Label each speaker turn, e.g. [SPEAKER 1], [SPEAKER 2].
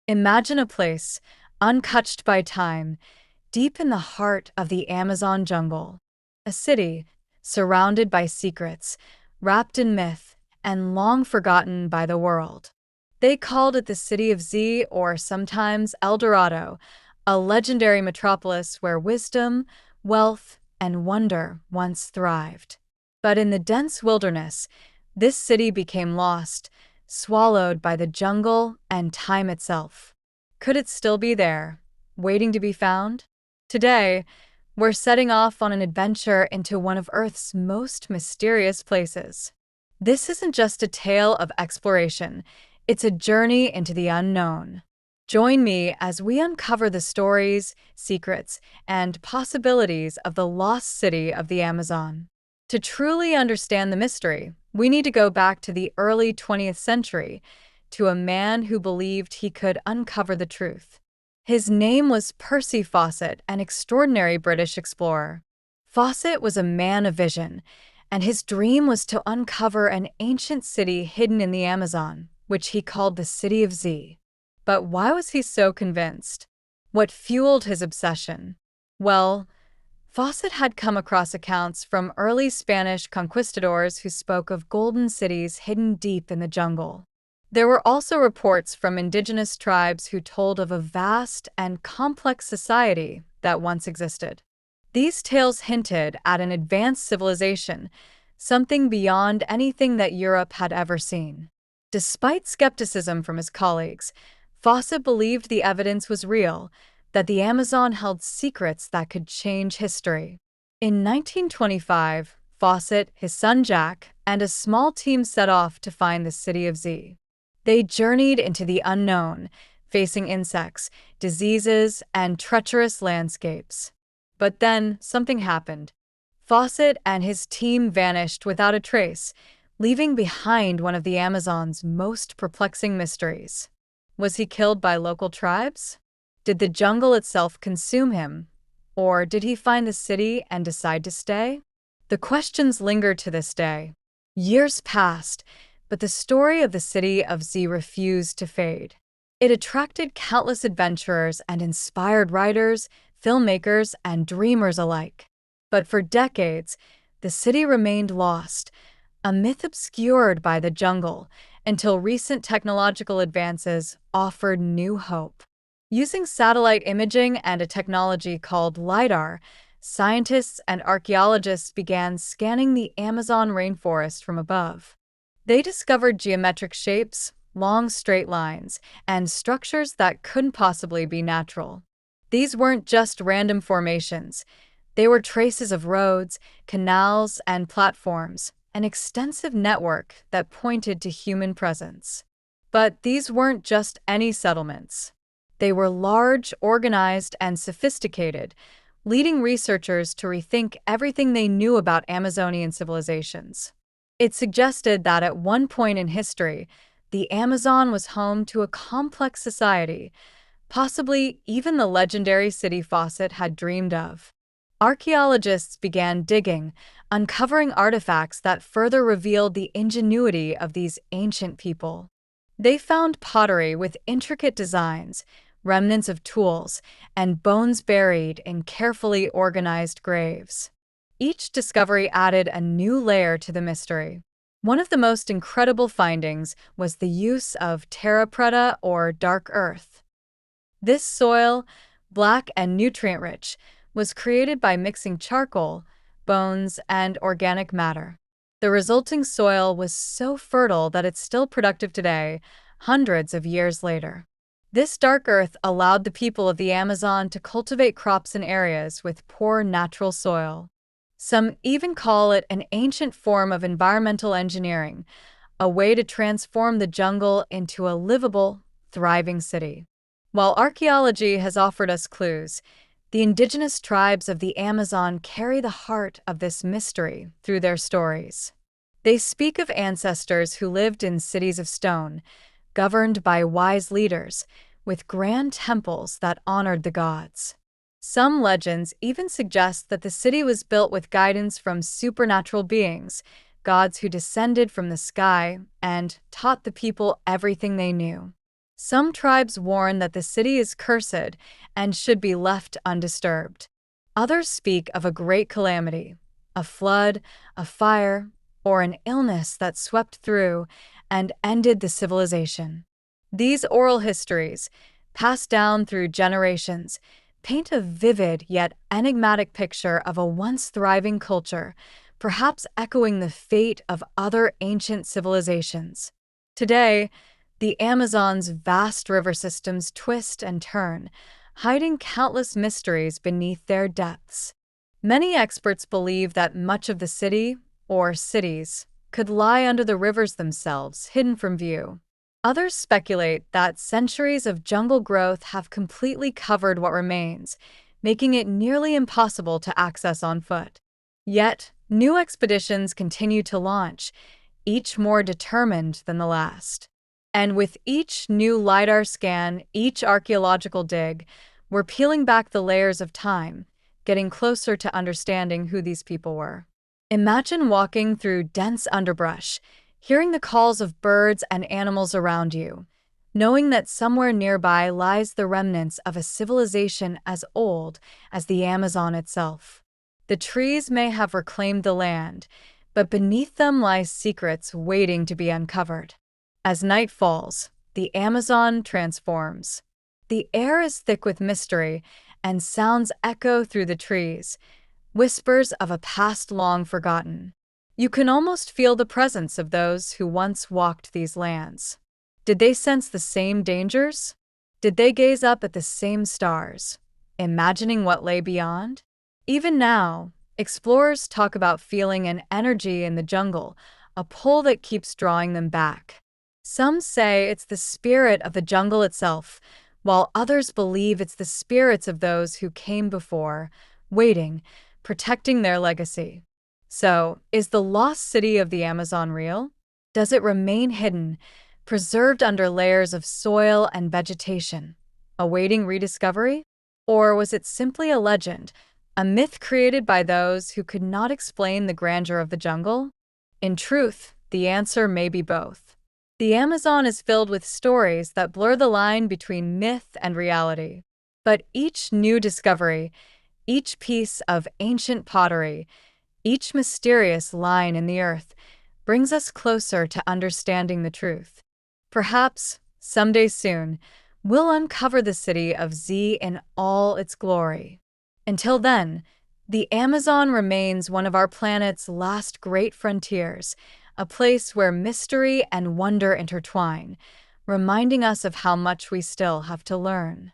[SPEAKER 1] Imagine a place, untouched by time, deep in the heart of the Amazon jungle. A city, surrounded by secrets, wrapped in myth, and long forgotten by the world. They called it the City of Z, or sometimes El Dorado, a legendary metropolis where wisdom, wealth, and wonder once thrived. But in the dense wilderness, this city became lost, swallowed by the jungle and time itself. Could it still be there, waiting to be found? Today, we're setting off on an adventure into one of Earth's most mysterious places. This isn't just a tale of exploration, it's a journey into the unknown. Join me as we uncover the stories, secrets, and possibilities of the lost city of the Amazon. To truly understand the mystery, we need to go back to the early 20th century, to a man who believed he could uncover the truth. His name was Percy Fawcett, an extraordinary British explorer. Fawcett was a man of vision, and his dream was to uncover an ancient city hidden in the Amazon, which he called the City of Z. But why was he so convinced? What fueled his obsession? Well, Fawcett had come across accounts from early Spanish conquistadors who spoke of golden cities hidden deep in the jungle. There were also reports from indigenous tribes who told of a vast and complex society that once existed. These tales hinted at an advanced civilization, something beyond anything that Europe had ever seen. Despite skepticism from his colleagues, Fawcett believed the evidence was real, that the Amazon held secrets that could change history. In 1925, Fawcett, his son Jack, and a small team set off to find the City of Z. They journeyed into the unknown, facing insects, diseases, and treacherous landscapes. But then something happened. Fawcett and his team vanished without a trace, leaving behind one of the Amazon's most perplexing mysteries. Was he killed by local tribes? Did the jungle itself consume him? Or did he find the city and decide to stay? The questions linger to this day. Years passed, but the story of the City of Z refused to fade. It attracted countless adventurers and inspired writers, filmmakers, and dreamers alike. But for decades, the city remained lost, a myth obscured by the jungle, until recent technological advances offered new hope. Using satellite imaging and a technology called LiDAR, scientists and archaeologists began scanning the Amazon rainforest from above. They discovered geometric shapes, long straight lines, and structures that couldn't possibly be natural. These weren't just random formations. They were traces of roads, canals, and platforms, an extensive network that pointed to human presence. But these weren't just any settlements. They were large, organized, and sophisticated, leading researchers to rethink everything they knew about Amazonian civilizations. It suggested that at one point in history, the Amazon was home to a complex society, possibly even the legendary city Fawcett had dreamed of. Archaeologists began digging, uncovering artifacts that further revealed the ingenuity of these ancient people. They found pottery with intricate designs, remnants of tools, and bones buried in carefully organized graves. Each discovery added a new layer to the mystery. One of the most incredible findings was the use of terra preta, or dark earth. This soil, black and nutrient-rich, was created by mixing charcoal, bones, and organic matter. The resulting soil was so fertile that it's still productive today, hundreds of years later. This dark earth allowed the people of the Amazon to cultivate crops in areas with poor natural soil. Some even call it an ancient form of environmental engineering, a way to transform the jungle into a livable, thriving city. While archaeology has offered us clues, the indigenous tribes of the Amazon carry the heart of this mystery through their stories. They speak of ancestors who lived in cities of stone, governed by wise leaders, with grand temples that honored the gods. Some legends even suggest that the city was built with guidance from supernatural beings, gods who descended from the sky and taught the people everything they knew. Some tribes warn that the city is cursed and should be left undisturbed. Others speak of a great calamity, a flood, a fire, or an illness that swept through and ended the civilization. These oral histories, passed down through generations, paint a vivid yet enigmatic picture of a once thriving culture, perhaps echoing the fate of other ancient civilizations. Today, the Amazon's vast river systems twist and turn, hiding countless mysteries beneath their depths. Many experts believe that much of the city, or cities, could lie under the rivers themselves, hidden from view. Others speculate that centuries of jungle growth have completely covered what remains, making it nearly impossible to access on foot. Yet, new expeditions continue to launch, each more determined than the last. And with each new LiDAR scan, each archaeological dig, we're peeling back the layers of time, getting closer to understanding who these people were. Imagine walking through dense underbrush, hearing the calls of birds and animals around you, knowing that somewhere nearby lies the remnants of a civilization as old as the Amazon itself. The trees may have reclaimed the land, but beneath them lie secrets waiting to be uncovered. As night falls, the Amazon transforms. The air is thick with mystery, and sounds echo through the trees, whispers of a past long forgotten. You can almost feel the presence of those who once walked these lands. Did they sense the same dangers? Did they gaze up at the same stars, imagining what lay beyond? Even now, explorers talk about feeling an energy in the jungle, a pull that keeps drawing them back. Some say it's the spirit of the jungle itself, while others believe it's the spirits of those who came before, waiting, protecting their legacy. So, is the lost city of the Amazon real? Does it remain hidden, preserved under layers of soil and vegetation, awaiting rediscovery? Or was it simply a legend, a myth created by those who could not explain the grandeur of the jungle? In truth, the answer may be both. The Amazon is filled with stories that blur the line between myth and reality. But each new discovery, each piece of ancient pottery, each mysterious line in the earth brings us closer to understanding the truth. Perhaps, someday soon, we'll uncover the city of Z in all its glory. Until then, the Amazon remains one of our planet's last great frontiers, a place where mystery and wonder intertwine, reminding us of how much we still have to learn.